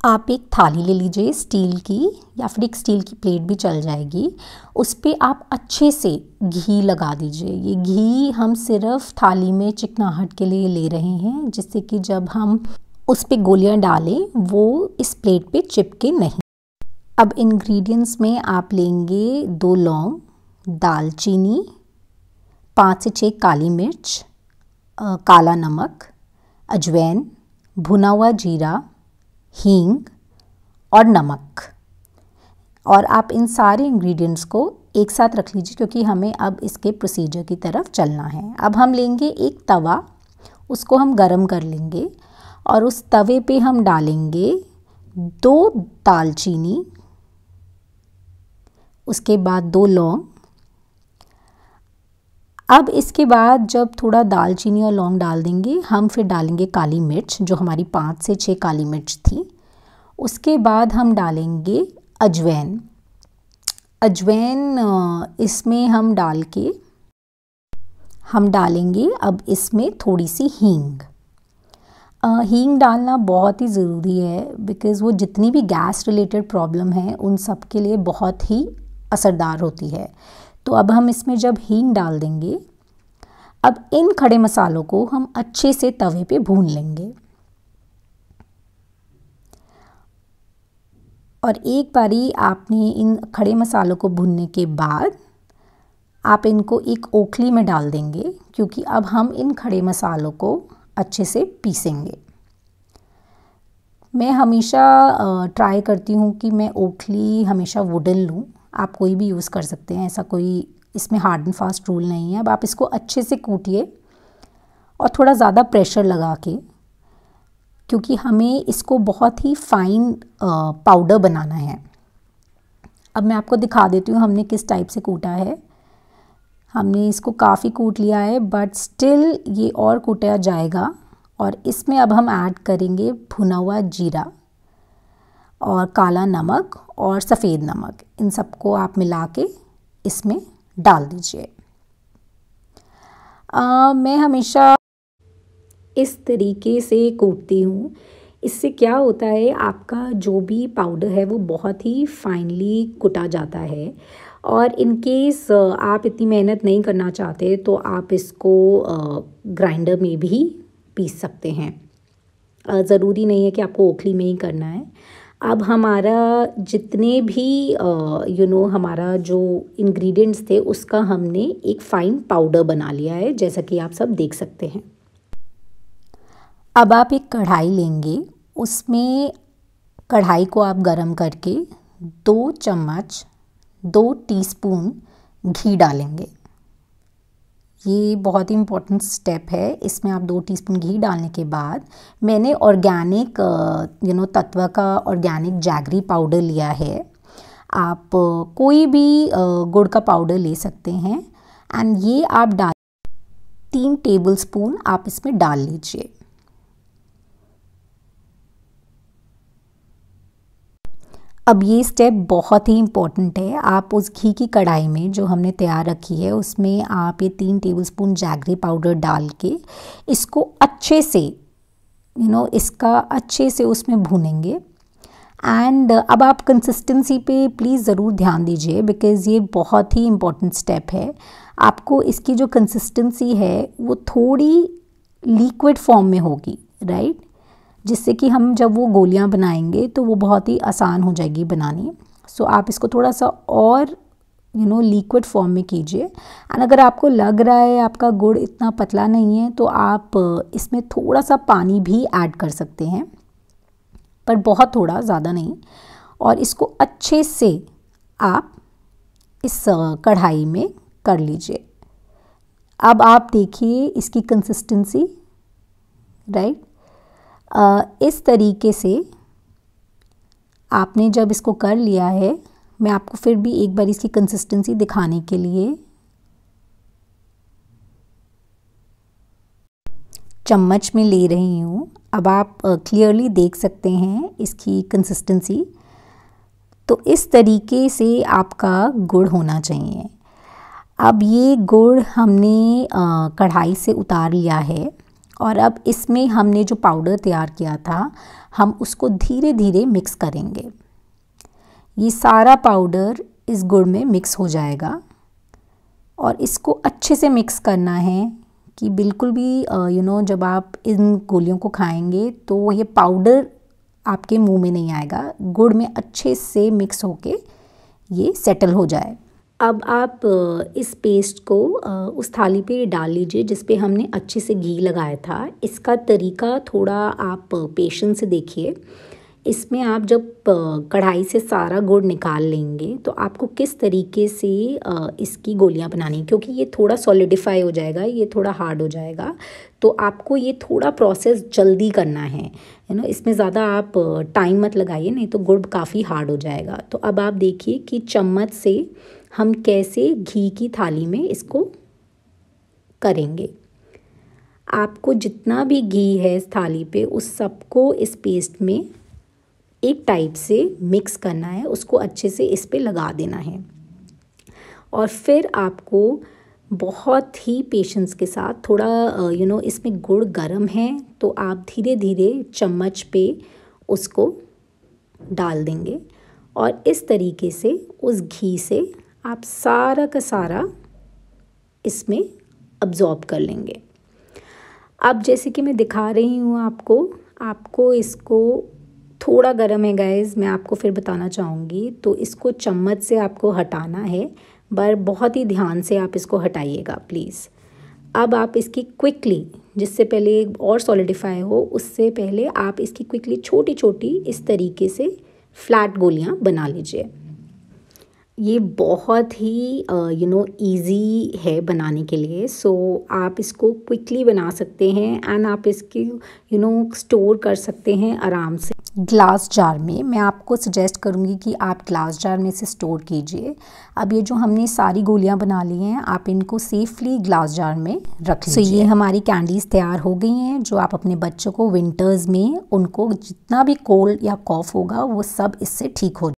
आप एक थाली ले लीजिए स्टील की, या फिर एक स्टील की प्लेट भी चल जाएगी। उस पे आप अच्छे से घी लगा दीजिए। ये घी हम सिर्फ थाली में चिकनाहट के लिए ले रहे हैं, जिससे कि जब हम उस पे गोलियां डालें वो इस प्लेट पे चिपके नहीं। अब इंग्रेडिएंट्स में आप लेंगे 2 लौंग, दालचीनी, 5 से 6 काली मिर्च, काला नमक, अजवाइन, भुना हुआ जीरा, हींग और नमक। और आप इन सारे इंग्रेडिएंट्स को एक साथ रख लीजिए, क्योंकि हमें अब इसके प्रोसीजर की तरफ चलना है। अब हम लेंगे एक तवा, उसको हम गरम कर लेंगे और उस तवे पे हम डालेंगे 2 दालचीनी, उसके बाद 2 लौंग। अब इसके बाद जब थोड़ा दालचीनी और लौंग डाल देंगे, हम फिर डालेंगे काली मिर्च, जो हमारी 5 से 6 काली मिर्च थी। उसके बाद हम डालेंगे अजवाइन। अजवाइन इसमें हम डालेंगे अब इसमें थोड़ी सी हींग। हींग डालना बहुत ही ज़रूरी है, बिकॉज़ वो जितनी भी गैस रिलेटेड प्रॉब्लम है उन सब के लिए बहुत ही असरदार होती है। तो अब हम इसमें जब हींग डाल देंगे, अब इन खड़े मसालों को हम अच्छे से तवे पे भून लेंगे। और एक बारी आपने इन खड़े मसालों को भूनने के बाद आप इनको एक ओखली में डाल देंगे, क्योंकि अब हम इन खड़े मसालों को अच्छे से पीसेंगे। मैं हमेशा ट्राई करती हूँ कि मैं ओखली हमेशा वुडन लूँ। आप कोई भी यूज़ कर सकते हैं, ऐसा कोई इसमें हार्ड एंड फास्ट रूल नहीं है। अब आप इसको अच्छे से कूटिए और थोड़ा ज़्यादा प्रेशर लगा के, क्योंकि हमें इसको बहुत ही फाइन पाउडर बनाना है। अब मैं आपको दिखा देती हूँ हमने किस टाइप से कूटा है। हमने इसको काफ़ी कूट लिया है, बट स्टिल ये और कूटा जाएगा। और इसमें अब हम ऐड करेंगे भुना हुआ जीरा और काला नमक और सफ़ेद नमक। इन सबको आप मिला के इसमें डाल दीजिए। मैं हमेशा इस तरीके से कूटती हूँ। इससे क्या होता है, आपका जो भी पाउडर है वो बहुत ही फाइनली कुटा जाता है। और इन केस आप इतनी मेहनत नहीं करना चाहते तो आप इसको ग्राइंडर में भी पीस सकते हैं। ज़रूरी नहीं है कि आपको ओखली में ही करना है। अब हमारा जितने भी हमारा जो इंग्रेडिएंट्स थे उसका हमने एक फ़ाइन पाउडर बना लिया है, जैसा कि आप सब देख सकते हैं। अब आप एक कढ़ाई लेंगे, उसमें कढ़ाई को आप गरम करके 2 टीस्पून घी डालेंगे। ये बहुत ही इम्पोर्टेंट स्टेप है। इसमें आप 2 टीस्पून घी डालने के बाद मैंने ऑर्गेनिक तत्वा का ऑर्गेनिक जैगरी पाउडर लिया है। आप कोई भी गुड़ का पाउडर ले सकते हैं। एंड ये आप 3 टेबलस्पून आप इसमें डाल लीजिए। अब ये स्टेप बहुत ही इम्पॉर्टेंट है। आप उस घी की कढ़ाई में जो हमने तैयार रखी है उसमें आप ये 3 टेबलस्पून जैगरी पाउडर डाल के इसको अच्छे से इसका अच्छे से उसमें भूनेंगे। एंड अब आप कंसिस्टेंसी पे प्लीज़ ज़रूर ध्यान दीजिए, बिकॉज़ ये बहुत ही इम्पॉर्टेंट स्टेप है। आपको इसकी जो कंसिस्टेंसी है वो थोड़ी लिक्विड फॉर्म में होगी, राइट, जिससे कि हम जब वो गोलियां बनाएंगे तो वो बहुत ही आसान हो जाएगी बनानी। सो आप इसको थोड़ा सा और लिक्विड फॉर्म में कीजिए। एंड अगर आपको लग रहा है आपका गुड़ इतना पतला नहीं है तो आप इसमें थोड़ा सा पानी भी ऐड कर सकते हैं, पर बहुत थोड़ा, ज़्यादा नहीं। और इसको अच्छे से आप इस कढ़ाई में कर लीजिए। अब आप देखिए इसकी कंसिस्टेंसी, राइट। इस तरीके से आपने जब इसको कर लिया है, मैं आपको फिर भी एक बार इसकी कंसिस्टेंसी दिखाने के लिए चम्मच में ले रही हूँ। अब आप क्लियरली देख सकते हैं इसकी कंसिस्टेंसी। तो इस तरीके से आपका गुड़ होना चाहिए। अब ये गुड़ हमने कढ़ाई से उतार लिया है और अब इसमें हमने जो पाउडर तैयार किया था हम उसको धीरे धीरे मिक्स करेंगे। ये सारा पाउडर इस गुड़ में मिक्स हो जाएगा और इसको अच्छे से मिक्स करना है कि बिल्कुल भी जब आप इन गोलियों को खाएंगे तो ये पाउडर आपके मुंह में नहीं आएगा, गुड़ में अच्छे से मिक्स होके ये सेटल हो जाए। अब आप इस पेस्ट को उस थाली पे डाल लीजिए जिस पे हमने अच्छे से घी लगाया था। इसका तरीका थोड़ा आप पेशेंस से देखिए। इसमें आप जब कढ़ाई से सारा गुड़ निकाल लेंगे तो आपको किस तरीके से इसकी गोलियां बनानी, क्योंकि ये थोड़ा सॉलिडिफाई हो जाएगा, ये थोड़ा हार्ड हो जाएगा, तो आपको ये थोड़ा प्रोसेस जल्दी करना है इसमें ज़्यादा आप टाइम मत लगाइए, नहीं तो गुड़ काफ़ी हार्ड हो जाएगा। तो अब आप देखिए कि चम्मच से हम कैसे घी की थाली में इसको करेंगे। आपको जितना भी घी है इस थाली पे उस सबको इस पेस्ट में एक टाइप से मिक्स करना है, उसको अच्छे से इस पे लगा देना है और फिर आपको बहुत ही पेशेंस के साथ थोड़ा इसमें गुड़ गर्म है तो आप धीरे धीरे चम्मच पे उसको डाल देंगे और इस तरीके से उस घी से आप सारा का सारा इसमें अब्ज़ॉर्ब कर लेंगे। अब जैसे कि मैं दिखा रही हूँ आपको इसको थोड़ा गर्म है गाइस, मैं आपको फिर बताना चाहूँगी। तो इसको चम्मच से आपको हटाना है, पर बहुत ही ध्यान से आप इसको हटाइएगा प्लीज़। अब आप इसकी क्विकली, जिससे पहले और सॉलिडिफाई हो उससे पहले आप इसकी क्विकली छोटी छोटी इस तरीके से फ्लैट गोलियाँ बना लीजिए। ये बहुत ही इजी है बनाने के लिए, सो आप इसको क्विकली बना सकते हैं एंड आप इसकी स्टोर कर सकते हैं आराम से ग्लास जार में। मैं आपको सजेस्ट करूँगी कि आप ग्लास जार में से स्टोर कीजिए। अब ये जो हमने सारी गोलियां बना ली हैं आप इनको सेफली ग्लास जार में रख लीजिए। ये हमारी कैंडीज़ तैयार हो गई हैं जो आप अपने बच्चों को विंटर्स में उनको जितना भी कोल्ड या कॉफ़ होगा वो सब इससे ठीक हो